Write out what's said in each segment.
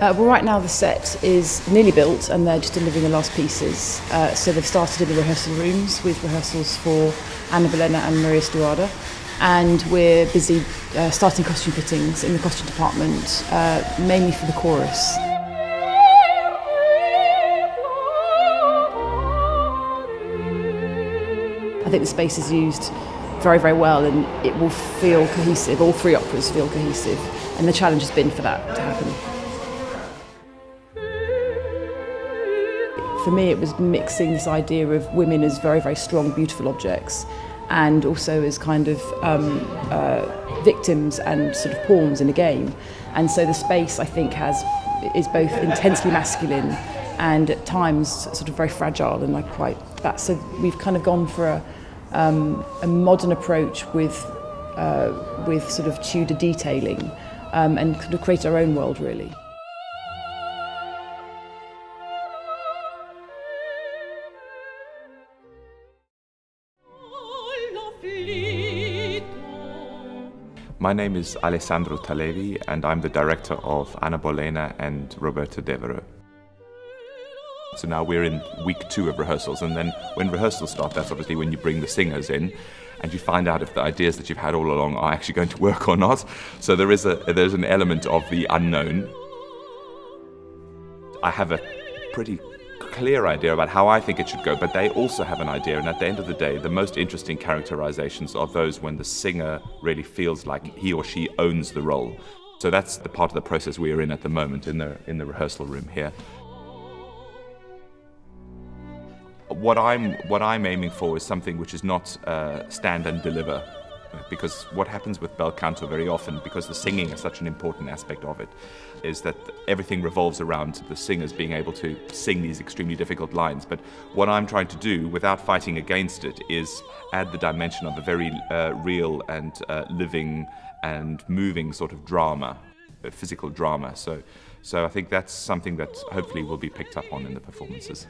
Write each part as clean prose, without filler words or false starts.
Well, right now the set is nearly built and they're just delivering the last pieces. So they've started in the rehearsal rooms with rehearsals for Anna Bolena and Maria Stuarda. And we're busy starting costume fittings in the costume department, mainly for the chorus. I think the space is used very, very well and it will feel cohesive. All three operas feel cohesive. And the challenge has been for that to happen. For me, it was mixing this idea of women as very, very strong, beautiful objects and also as kind of victims and sort of pawns in a game. And so the space, I think, is both intensely masculine and at times sort of very fragile and like quite that. So we've kind of gone for a modern approach with sort of Tudor detailing and kind of create our own world, really. My name is Alessandro Talevi and I'm the director of Anna Bolena and Roberto Devereux. So now we're in week 2 of rehearsals, and then when rehearsals start, that's obviously when you bring the singers in and you find out if the ideas that you've had all along are actually going to work or not. So there's an element of the unknown. I have a pretty clear idea about how I think it should go, but they also have an idea, and at the end of the day, the most interesting characterizations are those when the singer really feels like he or she owns the role. So that's the part of the process we are in at the moment in the rehearsal room here. What I'm aiming for is something which is not stand and deliver, because what happens with bel canto very often, because the singing is such an important aspect of it, is that everything revolves around the singers being able to sing these extremely difficult lines. But what I'm trying to do, without fighting against it, is add the dimension of a very real and living and moving sort of drama, physical drama. So I think that's something that hopefully will be picked up on in the performances.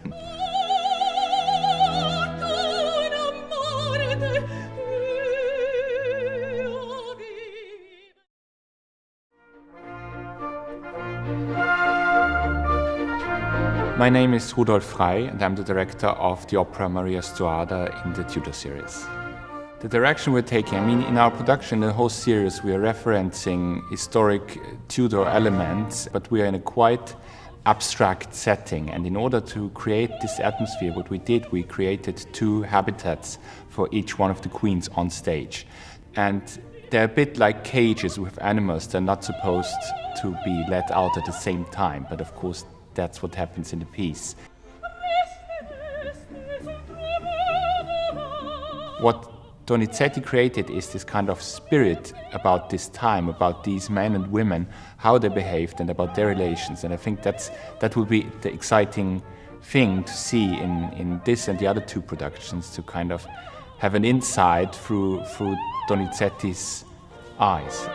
My name is Rudolf Frey and I'm the director of the opera Maria Stuarda in the Tudor series. The direction we're taking, in our production, the whole series, we are referencing historic Tudor elements, but we are in a quite abstract setting. And in order to create this atmosphere, what we did, we created 2 habitats for each one of the queens on stage. And they're a bit like cages with animals. They're not supposed to be let out at the same time, but of course, that's what happens in the piece. What Donizetti created is this kind of spirit about this time, about these men and women, how they behaved and about their relations. And I think that will be the exciting thing to see in this and the other 2 productions, to kind of have an insight through Donizetti's eyes.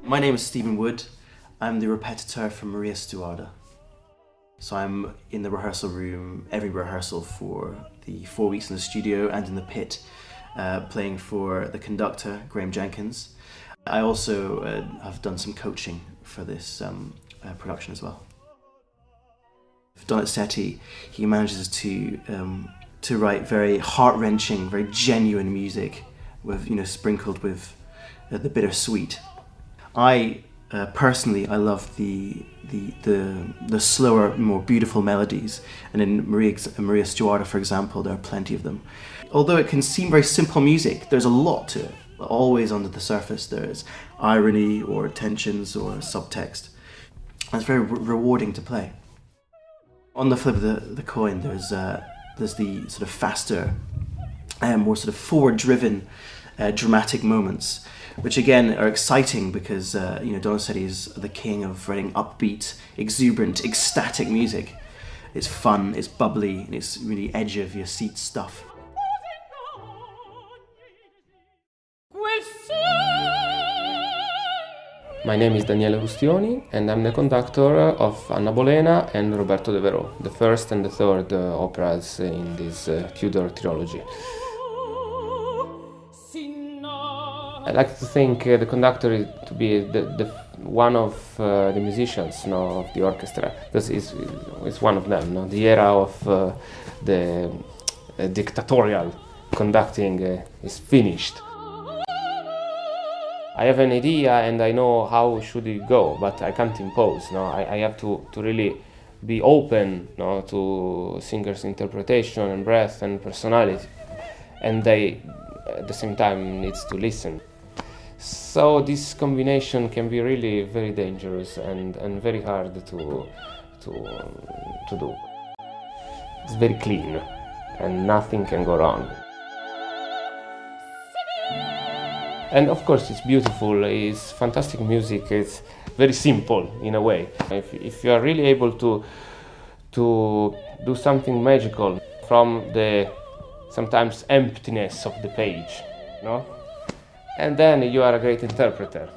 My name is Stephen Wood. I'm the repetiteur for Maria Stuarda. So I'm in the rehearsal room every rehearsal for the 4 weeks in the studio and in the pit, playing for the conductor, Graham Jenkins. I also have done some coaching for this production as well. Donizetti, he manages to write very heart-wrenching, very genuine music, with sprinkled with the bittersweet. I personally love the slower, more beautiful melodies, and in Maria Stuarda, for example, there are plenty of them. Although it can seem very simple music, there's a lot to it. Always under the surface there's irony or tensions or subtext. And it's very rewarding to play. On the flip of the coin, there's the sort of faster, more sort of forward-driven, dramatic moments, which again are exciting because Donizetti is the king of writing upbeat, exuberant, ecstatic music. It's fun, it's bubbly, and it's really edge of your seat stuff. My name is Daniele Gustioni and I'm the conductor of Anna Bolena and Roberto Devereux, the first and the third operas in this Tudor trilogy. I like to think the conductor is to be the one of the musicians, of the orchestra. This is one of them. The era of the dictatorial conducting is finished. I have an idea and I know how should it go, but I can't impose. I have to really be open to singers' interpretation and breath and personality, and they at the same time needs to listen. So this combination can be really very dangerous and very hard to do. It's very clean and nothing can go wrong. And of course it's beautiful, it's fantastic music, it's very simple in a way. If you are really able to do something magical from the sometimes emptiness of the page, and then you are a great interpreter.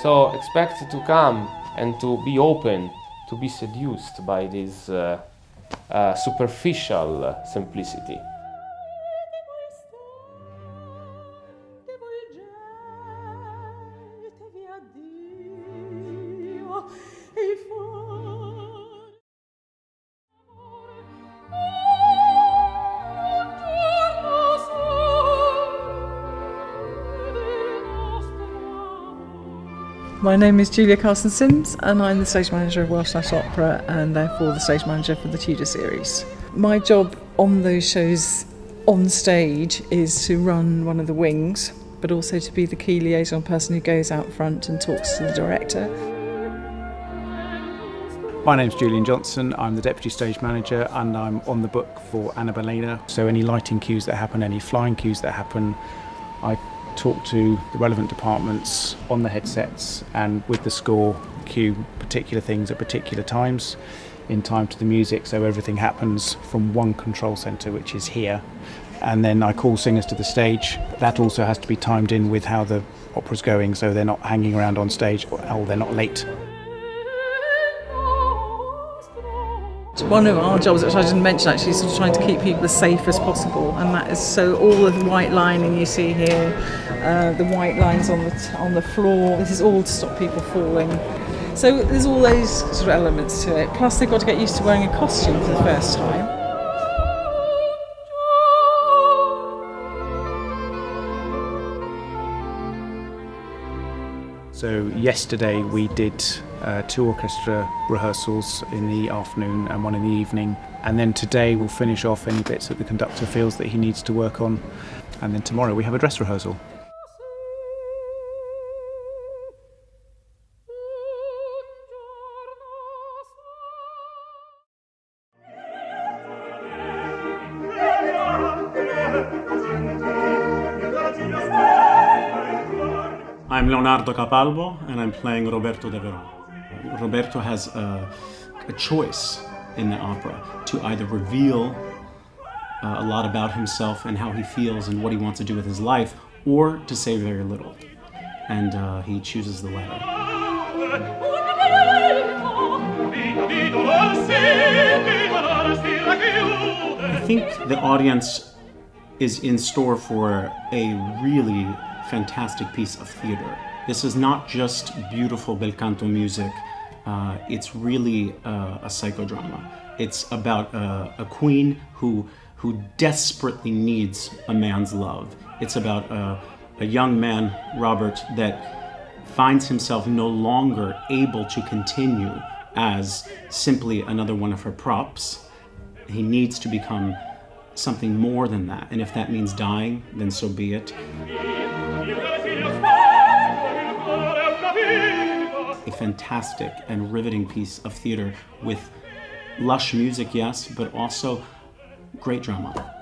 So expect to come and to be open, to be seduced by this superficial simplicity. My name is Julia Carson-Sims and I'm the stage manager of Welsh National Opera and therefore the stage manager for the Tudor series. My job on those shows on stage is to run one of the wings, but also to be the key liaison person who goes out front and talks to the director. My name's Julian Johnson, I'm the Deputy Stage Manager and I'm on the book for Anna Bolena. So any lighting cues that happen, any flying cues that happen, I talk to the relevant departments on the headsets and with the score cue particular things at particular times in time to the music, so everything happens from one control centre, which is here, and then I call singers to the stage. That also has to be timed in with how the opera's going, so they're not hanging around on stage or they're not late. One of our jobs, which I didn't mention actually, is sort of trying to keep people as safe as possible, and that is so all of the white lining you see here, the white lines on the floor, this is all to stop people falling. So there's all those sort of elements to it, plus they've got to get used to wearing a costume for the first time. So yesterday we did 2 orchestra rehearsals in the afternoon and 1 in the evening, and then today we'll finish off any bits that the conductor feels that he needs to work on, and then tomorrow we have a dress rehearsal. I'm Leonardo Capalbo and I'm playing Roberto de Veró. Roberto has a choice in the opera to either reveal a lot about himself and how he feels and what he wants to do with his life, or to say very little. And he chooses the latter. I think the audience is in store for a really fantastic piece of theater. This is not just beautiful bel canto music, it's really a psychodrama. It's about a queen who desperately needs a man's love. It's about a young man, Robert, that finds himself no longer able to continue as simply another one of her props. He needs to become something more than that, and if that means dying, then so be it. A fantastic and riveting piece of theater with lush music, yes, but also great drama.